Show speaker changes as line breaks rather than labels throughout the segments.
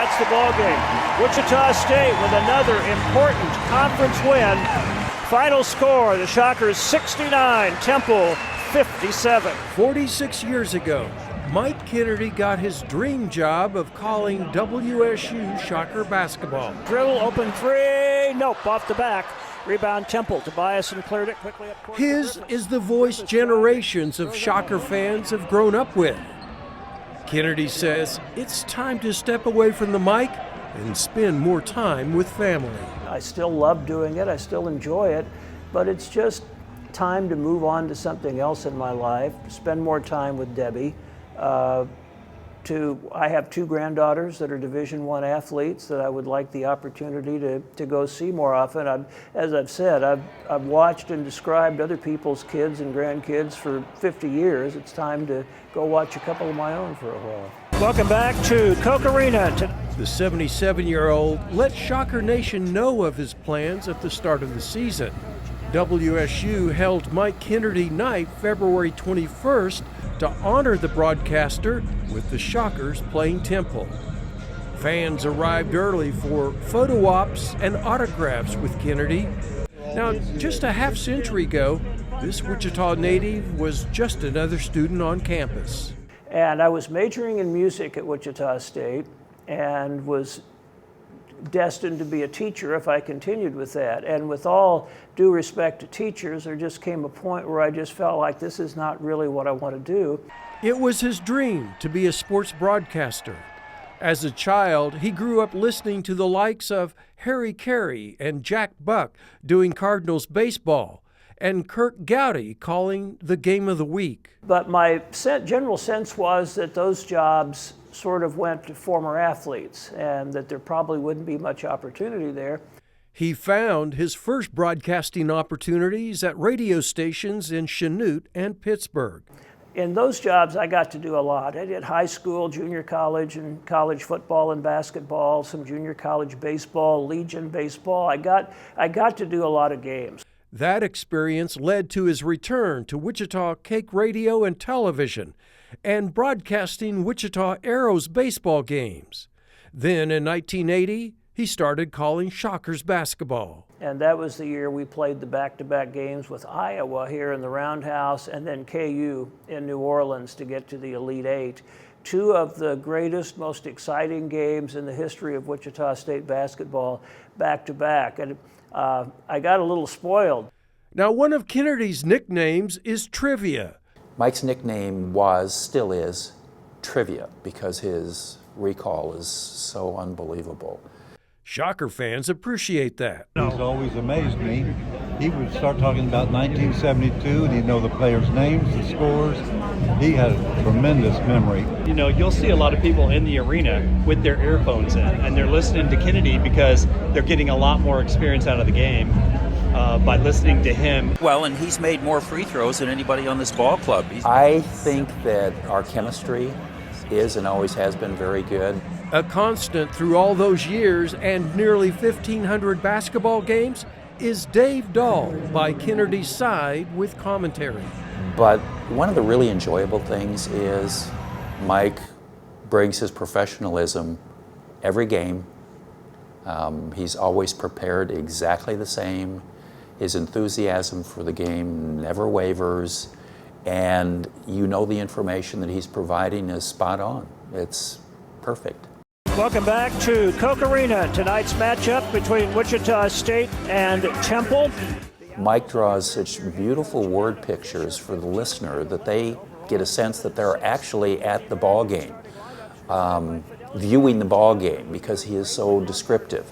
That's the ball game. Wichita State with another important conference win. Final score, the Shockers 69, Temple 57.
46 years ago, Mike Kennedy got his dream job of calling WSU Shocker basketball.
Dribble, open three, nope, off the back. Rebound Temple. Tobias and cleared it quickly up court.
His is the voice generations of Shocker fans have grown up with. Kennedy says it's time to step away from the mic and spend more time with family.
I still love doing it, I still enjoy it, but it's just time to move on to something else in my life, spend more time with Debbie. I have two granddaughters that are Division I athletes that I would like the opportunity to go see more often. As I've said, I've watched and described other people's kids and grandkids for 50 years. It's time to go watch a couple of my own for a while. Welcome back to Koch Arena.
The 77-year-old let Shocker Nation know of his plans at the start of the season. WSU held Mike Kennedy Night February 21st to honor the broadcaster with the Shockers playing Temple. Fans arrived early for photo ops and autographs with Kennedy. Now, just a half century ago, this Wichita native was just another student on campus.
And I was majoring in music at Wichita State and was destined to be a teacher if I continued with that. And with all due respect to teachers, there just came a point where I just felt like this is not really what I want to do.
It was his dream to be a sports broadcaster. As a child, he grew up listening to the likes of Harry Carey and Jack Buck doing Cardinals baseball, and Kirk Gowdy calling the game of the week.
But my general sense was that those jobs sort of went to former athletes and that there probably wouldn't be much opportunity there.
He found his first broadcasting opportunities at radio stations in Chanute and Pittsburgh.
In those jobs, I got to do a lot. I did high school, junior college, and college football and basketball, some junior college baseball, Legion baseball. I got to do a lot of games.
That experience led to his return to Wichita Cake Radio and Television and broadcasting Wichita Arrows baseball games. Then in 1980, he started calling Shockers basketball.
And that was the year we played the back-to-back games with Iowa here in the Roundhouse and then KU in New Orleans to get to the Elite Eight. Two of the greatest, most exciting games in the history of Wichita State basketball back-to-back. And I got a little spoiled.
Now, one of Kennedy's nicknames is Trivia.
Mike's nickname still is Trivia because his recall is so unbelievable.
Shocker fans appreciate that.
He's always amazed me. He would start talking about 1972 and he'd know the players' names, the scores. He had a tremendous memory.
You know, you'll see a lot of people in the arena with their earphones in and they're listening to Kennedy because they're getting a lot more experience out of the game by listening to him.
Well, and he's made more free throws than anybody on this ball club.
I think that our chemistry is and always has been very good.
A constant through all those years and nearly 1,500 basketball games is Dave Dahl by Kennedy's side with commentary.
But one of the really enjoyable things is Mike brings his professionalism every game. He's always prepared exactly the same. His enthusiasm for the game never wavers, and you know the information that he's providing is spot on. It's perfect.
Welcome back to Koch Arena. Tonight's matchup between Wichita State and Temple.
Mike draws such beautiful word pictures for the listener that they get a sense that they're actually at the ball game, viewing the ball game because he is so descriptive.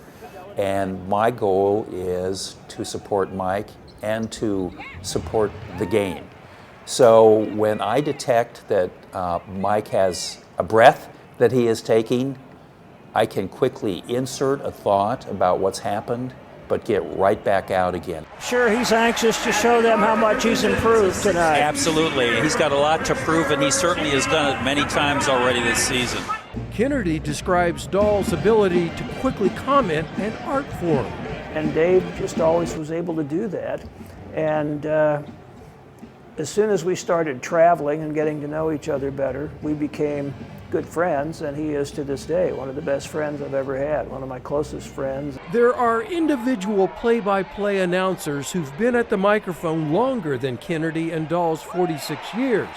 And my goal is to support Mike and to support the game. So when I detect that Mike has a breath that he is taking, I can quickly insert a thought about what's happened, but get right back out again.
Sure, he's anxious to show them how much he's improved tonight.
Absolutely. He's got a lot to prove, and he certainly has done it many times already this season.
Kennedy describes Dahl's ability to quickly comment an art form.
And Dave just always was able to do that. And as soon as we started traveling and getting to know each other better, we became good friends, and he is to this day one of the best friends I've ever had, one of my closest friends.
There are individual play-by-play announcers who've been at the microphone longer than Kennedy and Dahl's 46 years.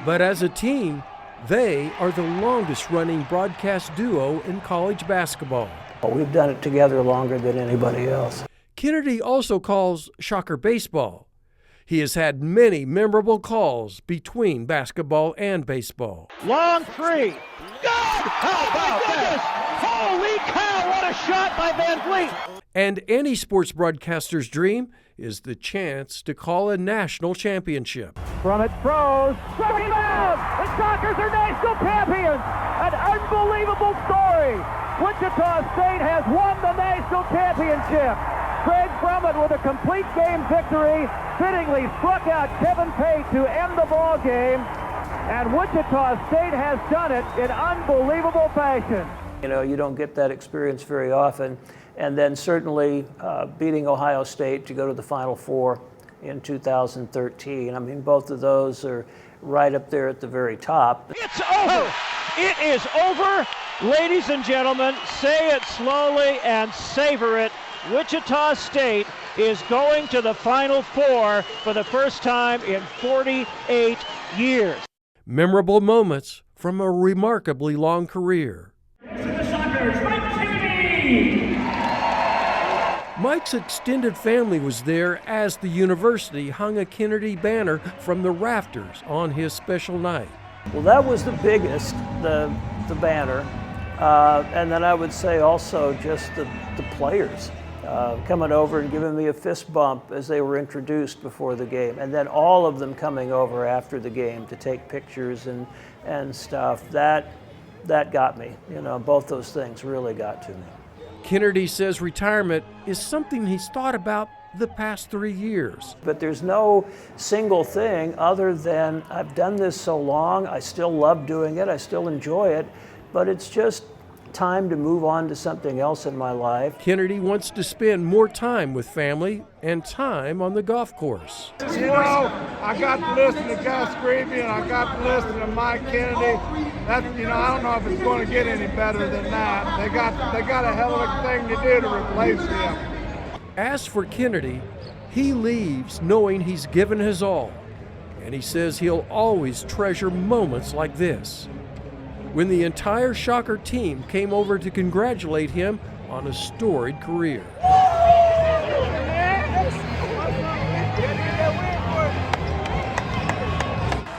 But as a team, they are the longest-running broadcast duo in college basketball.
We've done it together longer than anybody else.
Kennedy also calls Shocker baseball. He has had many memorable calls between basketball and baseball.
Long three. Good! How about that? Holy cow, what a shot by Van Vliet!
And any sports broadcaster's dream is the chance to call a national championship.
From it throws. Rebound! The Shockers are national champions! An unbelievable story! Wichita State has won the national championship! Craig Brummett with a complete game victory, fittingly struck out Kevin Pate to end the ball game, and Wichita State has done it in unbelievable fashion.
You know, you don't get that experience very often, and then certainly beating Ohio State to go to the Final Four in 2013. I mean, both of those are right up there at the very top.
It's over! It is over! Ladies and gentlemen, say it slowly and savor it. Wichita State is going to the Final Four for the first time in 48 years.
Memorable moments from a remarkably long career. Mike's extended family was there as the university hung a Kennedy banner from the rafters on his special night.
Well, that was the biggest, the banner. And then I would say also just the players. Coming over and giving me a fist bump as they were introduced before the game, and then all of them coming over after the game to take pictures and stuff. That got me. You know, both those things really got to me.
Kennedy says retirement is something he's thought about the past 3 years.
But there's no single thing other than I've done this so long, I still love doing it, I still enjoy it, but it's just time to move on to something else in my life.
Kennedy wants to spend more time with family and time on the golf course.
You know, I got to listen to Gus Grebe and I got to listen to Mike Kennedy. That, you know, I don't know if it's going to get any better than that. They got a hell of a thing to do to replace him.
As for Kennedy, he leaves knowing he's given his all, and he says he'll always treasure moments like this, when the entire Shocker team came over to congratulate him on a storied career.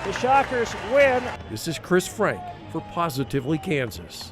The Shockers win.
This is Chris Frank for Positively Kansas.